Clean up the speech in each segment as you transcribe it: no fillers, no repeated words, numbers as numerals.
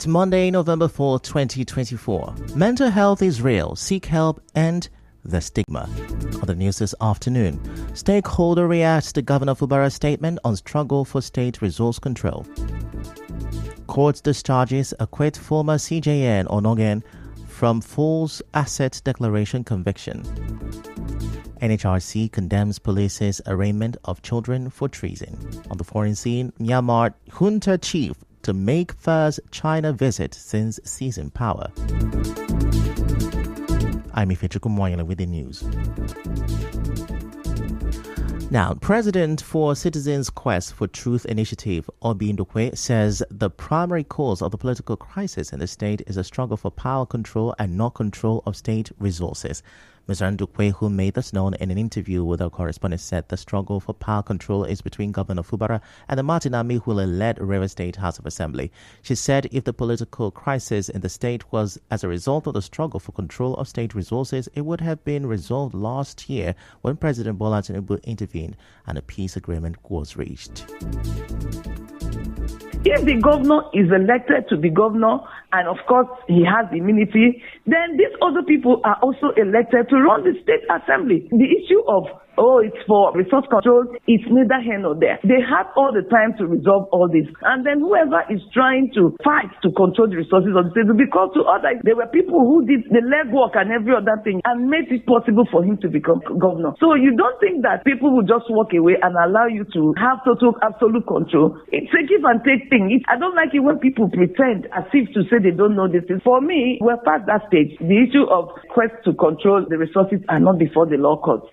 Monday, November 4, 2024. Mental health is real. Seek help and the stigma. On the news this afternoon, stakeholder reacts to Governor Fubara's statement on struggle for state resource control. Court discharges acquit former CJN Onogen from false asset declaration conviction. NHRC condemns police's arraignment of children for treason. On the foreign scene, Myanmar junta chief to make first China visit since seizing power. I'm Ifechuku Moyela with the news. Now, President for Citizens Quest for Truth Initiative, Obi Ndukwe, says the primary cause of the political crisis in the state is a struggle for power control and not control of state resources. Mr. Ndukwe, who made this known in an interview with our correspondent, said the struggle for power control is between Governor Fubara and the Martin Amihule-led River State House of Assembly. She said if the political crisis in the state was as a result of the struggle for control of state resources, it would have been resolved last year when President Bola Tinubu intervened and a peace agreement was reached. If the governor is elected to be governor, and of course he has immunity, then these other people are also elected to run the state assembly. The issue of it's for resource control, it's neither here nor there. They have all the time to resolve all this. And then whoever is trying to fight to control the resources of the state will be called to order. There were people who did the legwork and every other thing and made it possible for him to become governor. So you don't think that people will just walk away and allow you to have total, absolute control. It's a give and take thing. I don't like it when people pretend as if to say they don't know this. For me, we're past that stage. The issue of quest to control the resources are not before the law courts.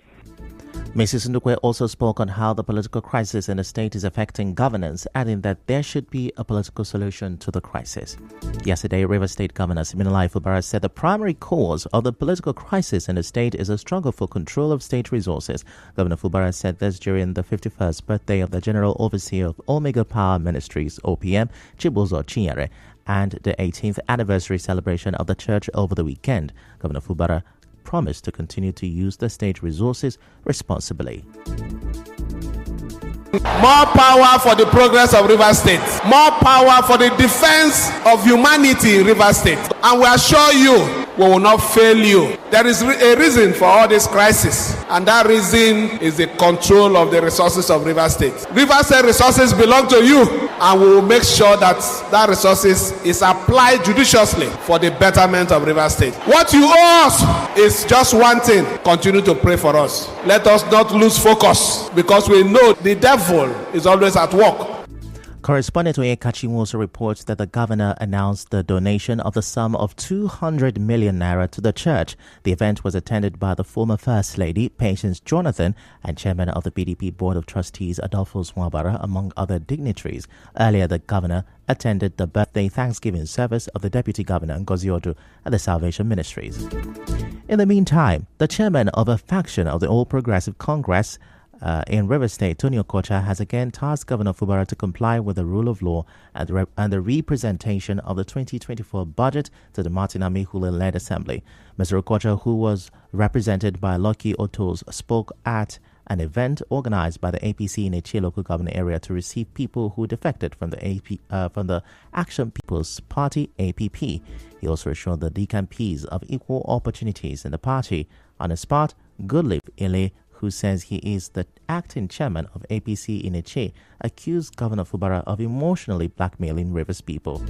Mrs. Ndukwe also spoke on how the political crisis in the state is affecting governance, adding that there should be a political solution to the crisis. Yesterday, River State Governor Siminalayi Fubara said the primary cause of the political crisis in the state is a struggle for control of state resources. Governor Fubara said this during the 51st birthday of the General Overseer of Omega Power Ministries, OPM, Chibuzo Chinyere, and the 18th anniversary celebration of the church over the weekend. Governor Fubara promised to continue to use the state resources responsibly. More power for the progress of River State. More power for the defense of humanity in River State. And we assure you, we will not fail you. There is a reason for all this crisis, and that reason is the control of the resources of River State. River State resources belong to you, and we will make sure that that resources is applied judiciously for the betterment of River State. What you owe us is just one thing: continue to pray for us. Let us not lose focus, because we know the devil is always at work. Correspondent Oyekachi also reports that the governor announced the donation of the sum of 200 million naira to the church. The event was attended by the former First Lady, Patience Jonathan, and Chairman of the PDP Board of Trustees, Adolfo Swabara, among other dignitaries. Earlier, the governor attended the birthday Thanksgiving service of the Deputy Governor, Ngozi Odu, at the Salvation Ministries. In the meantime, the chairman of a faction of the All Progressive Congress in River State, Tony Okocha, has again tasked Governor Fubara to comply with the rule of law and the representation of the 2024 budget to the Martin Amihule-led Assembly. Mr. Okocha, who was represented by Lucky Otos, spoke at an event organized by the APC in Eche local government area to receive people who defected from the Action People's Party, APP. He also assured the DCAMPs of equal opportunities in the party. On the spot, Goodliff Ile, who says he is the acting chairman of APC in Eche, accused Governor Fubara of emotionally blackmailing Rivers people.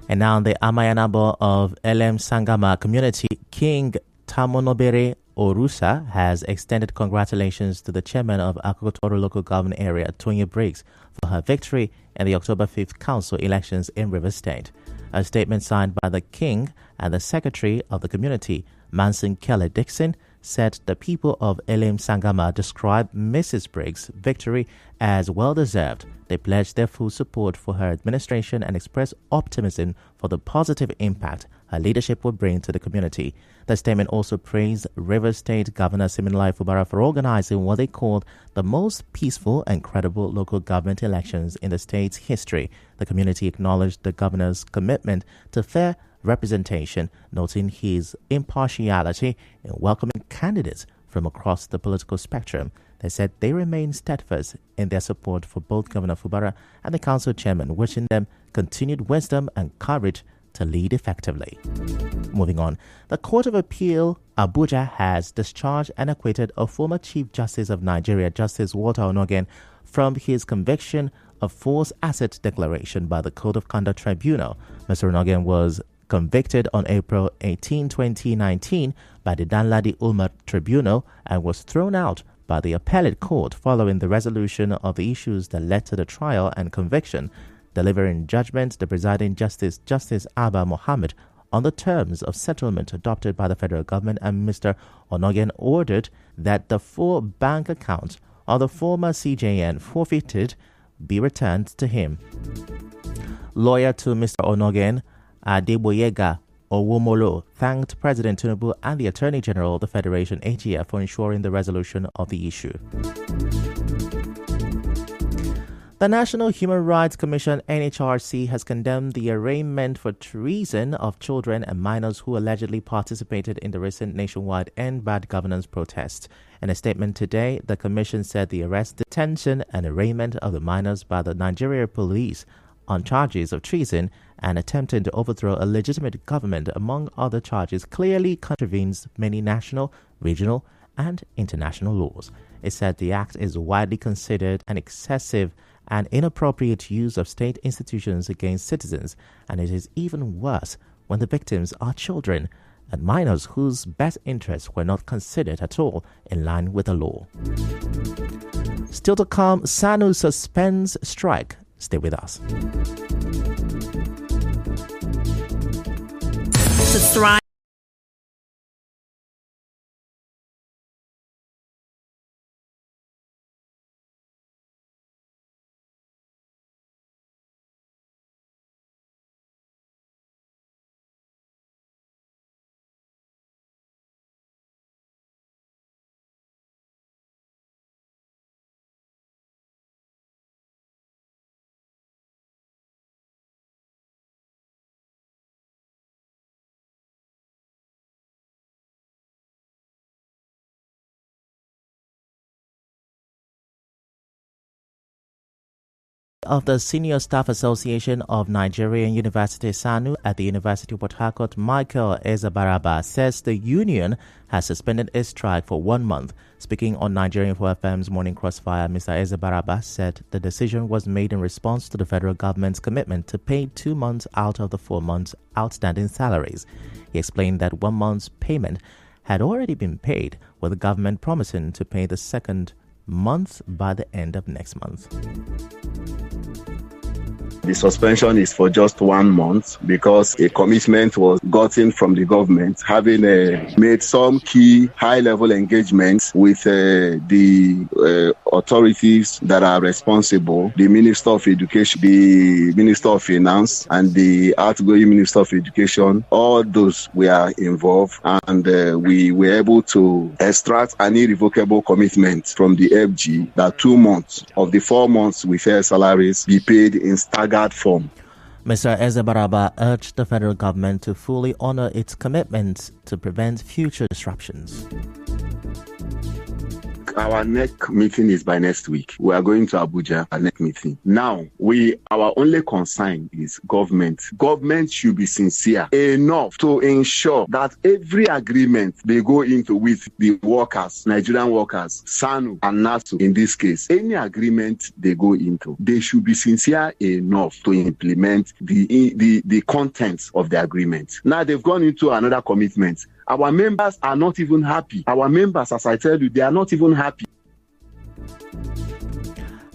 And now the Amayanabo of Elem Sangama community, King Tamonobere Orusa, has extended congratulations to the chairman of Akokotoro local government area, Tonya Briggs, for her victory in the October 5th council elections in Rivers State. A statement signed by the king and the secretary of the community, Manson Kelly Dixon, said the people of Elim Sangama described Mrs. Briggs' victory as well-deserved. They pledged their full support for her administration and expressed optimism for the positive impact her leadership will bring to the community. The statement also praised River State Governor Siminalayi Fubara for organizing what they called the most peaceful and credible local government elections in the state's history. The community acknowledged the governor's commitment to fair representation, noting his impartiality in welcoming candidates from across the political spectrum. They said they remain steadfast in their support for both Governor Fubara and the council chairman, wishing them continued wisdom and courage to lead effectively. Moving on, the Court of Appeal Abuja has discharged and acquitted a former Chief Justice of Nigeria, Justice Walter Onogen, from his conviction of false asset declaration by the Code of Conduct Tribunal. Mr. Onogen was convicted on April 18, 2019 by the Danladi Umar Tribunal and was thrown out by the appellate court following the resolution of the issues that led to the trial and conviction. Delivering judgment, the presiding Justice Abba Mohammed, on the terms of settlement adopted by the federal government, and Mr. Onogen ordered that the 4 bank accounts of the former CJN forfeited be returned to him. Lawyer to Mr. Onogen, Adeboyega Owomolo, thanked President Tinubu and the Attorney General of the Federation, AGF, for ensuring the resolution of the issue. The National Human Rights Commission, NHRC, has condemned the arraignment for treason of children and minors who allegedly participated in the recent nationwide End Bad Governance protest. In a statement today, the Commission said the arrest, detention, and arraignment of the minors by the Nigeria police on charges of treason and attempting to overthrow a legitimate government, among other charges, clearly contravenes many national, regional, and international laws. It said the act is widely considered an excessive and inappropriate use of state institutions against citizens, and it is even worse when the victims are children and minors whose best interests were not considered at all in line with the law. Still to come, SANU suspends strike. Stay with us. To thrive. Of the Senior Staff Association of Nigerian University, SANU, at the University of Port Harcourt, Michael Ezebaraba, says the union has suspended its strike for 1 month. Speaking on Nigerian 4FM's Morning Crossfire, Mr. Ezebaraba said the decision was made in response to the federal government's commitment to pay 2 months out of the 4 months' outstanding salaries. He explained that 1 month's payment had already been paid, with the government promising to pay the second month by the end of next month. The suspension is for just 1 month because a commitment was gotten from the government, having made some key high-level engagements with the authorities that are responsible, the Minister of Education, the Minister of Finance, and the outgoing Minister of Education. All those were involved, and we were able to extract an irrevocable commitment from the FG that 2 months of the 4 months with fair salaries be paid in staggered form. Mr. Ezebaraba urged the federal government to fully honor its commitments to prevent future disruptions. Our next meeting is by next week. We are going to Abuja, our next meeting. Now, our only concern is government. Government should be sincere enough to ensure that every agreement they go into with the workers, Nigerian workers, SANU and NASU in this case, any agreement they go into, they should be sincere enough to implement the contents of the agreement. Now, they've gone into another commitment. Our members are not even happy. Our members, as I tell you, they are not even happy.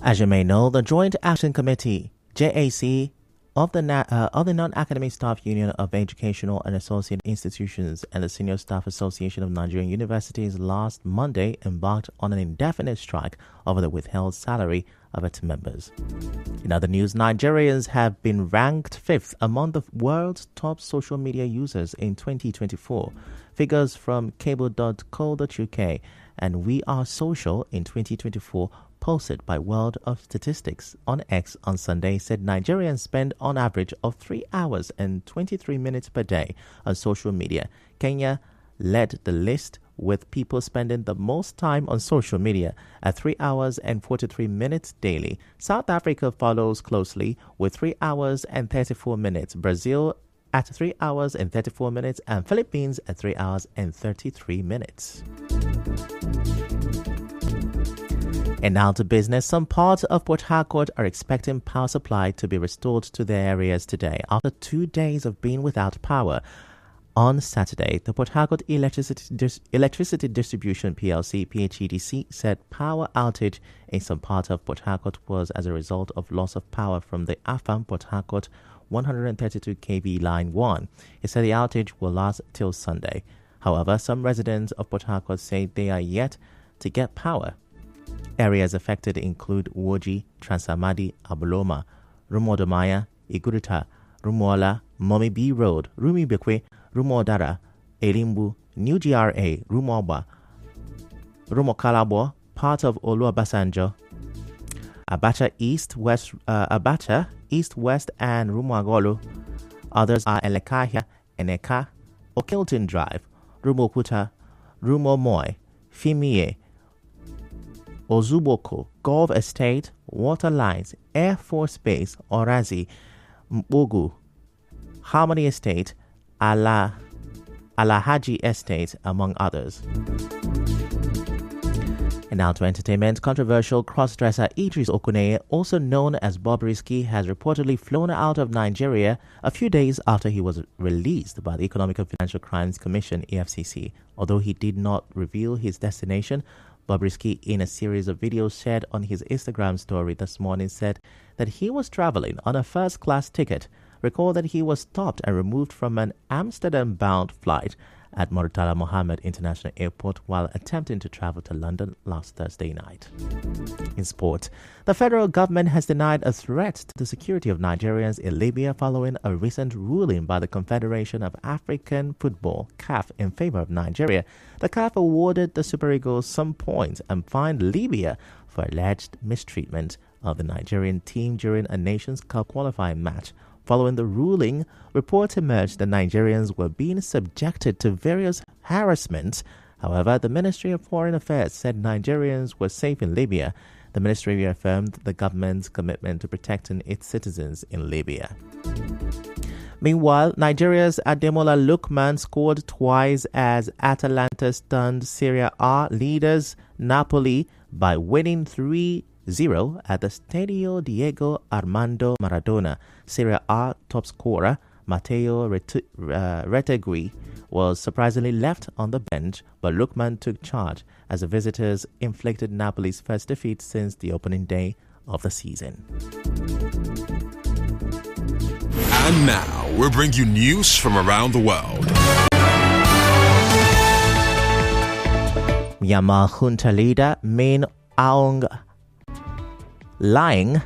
As you may know, the Joint Action Committee, JAC, of the Non-Academic Staff Union of Educational and Associate Institutions and the Senior Staff Association of Nigerian Universities last Monday embarked on an indefinite strike over the withheld salary of its members. In other news, Nigerians have been ranked 5th among the world's top social media users in 2024. Figures from cable.co.uk and We Are Social in 2024 posted by World of Statistics on X on Sunday said Nigerians spend on average of 3 hours and 23 minutes per day on social media. Kenya led the list with people spending the most time on social media at 3 hours and 43 minutes daily. South Africa follows closely with 3 hours and 34 minutes. Brazil at 3 hours and 34 minutes, and Philippines at 3 hours and 33 minutes. And now to business. Some parts of Port Harcourt are expecting power supply to be restored to their areas today after 2 days of being without power. On Saturday, the Port Harcourt Electricity Distribution PLC (PHEDC) said power outage in some parts of Port Harcourt was as a result of loss of power from the AFAM Port Harcourt 132 kV line 1. It said the outage will last till Sunday. However, some residents of Port Harcourt say they are yet to get power. Areas affected include Woji, Transamadi, Abuloma, Rumodomaya, Iguruta, Rumola, Momi B Road, Rumi Bekwe, Rumodara, Elimbu, New GRA, Rumoba, Rumokalabo, part of Oluwabasanjo, Abacha East, West, and Rumoagolo. Others are Elekahia, Eneka, Okilton Drive, Rumokuta, Rumomoy, Fimie, Ozuboko, Gulf Estate, Water Lines, Air Force Base, Orazi, Mbogu, Harmony Estate, Alahaji Estate, among others. And now to entertainment. Controversial cross-dresser Idris Okuneye, also known as Bobrisky, has reportedly flown out of Nigeria a few days after he was released by the Economic and Financial Crimes Commission, EFCC. Although he did not reveal his destination, Bobrisky, in a series of videos shared on his Instagram story this morning, said that he was traveling on a first-class ticket. Recall that he was stopped and removed from an Amsterdam-bound flight at Murtala Mohammed International Airport while attempting to travel to London last Thursday night. In sport, the federal government has denied a threat to the security of Nigerians in Libya following a recent ruling by the Confederation of African Football, CAF, in favor of Nigeria. The CAF awarded the Super Eagles some points and fined Libya for alleged mistreatment of the Nigerian team during a Nations Cup qualifying match. Following the ruling, reports emerged that Nigerians were being subjected to various harassments. However, the Ministry of Foreign Affairs said Nigerians were safe in Libya. The ministry reaffirmed the government's commitment to protecting its citizens in Libya. Meanwhile, Nigeria's Ademola Lookman scored twice as Atalanta stunned Serie A leaders Napoli by winning 3-0 at the Stadio Diego Armando Maradona. Serie A top scorer Matteo Retegui was surprisingly left on the bench, but Lookman took charge as the visitors inflicted Napoli's first defeat since the opening day of the season. And now, we'll bring you news from around the world. Myanmar junta leader Min Aung Hlaing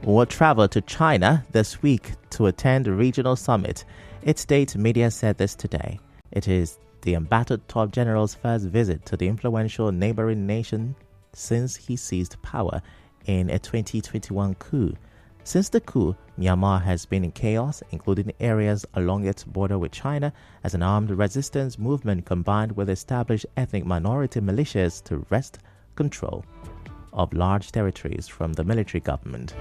will travel to China this week to attend a regional summit. Its state media said this today. It is the embattled top general's first visit to the influential neighboring nation since he seized power in a 2021 coup. Since the coup, Myanmar has been in chaos, including areas along its border with China, as an armed resistance movement combined with established ethnic minority militias to wrest control of large territories from the military government.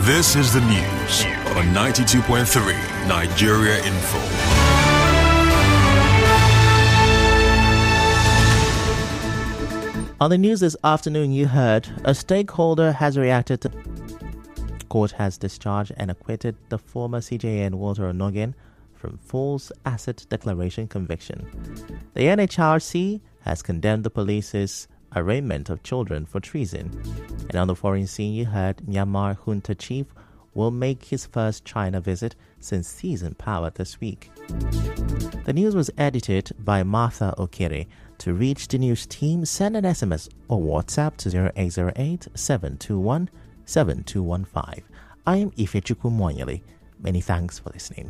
This is the news on 92.3 Nigeria Info. On the news this afternoon, you heard a stakeholder has reacted to court has discharged and acquitted the former CJN Walter Onogin from false asset declaration conviction. The NHRC has condemned the police's arraignment of children for treason. And on the foreign scene, you heard Myanmar junta chief will make his first China visit since seizing power this week. The news was edited by Martha Okere. To reach the news team, send an SMS or WhatsApp to 0808 721 7215. I am Ifechukwu Mwanyele. Many thanks for listening.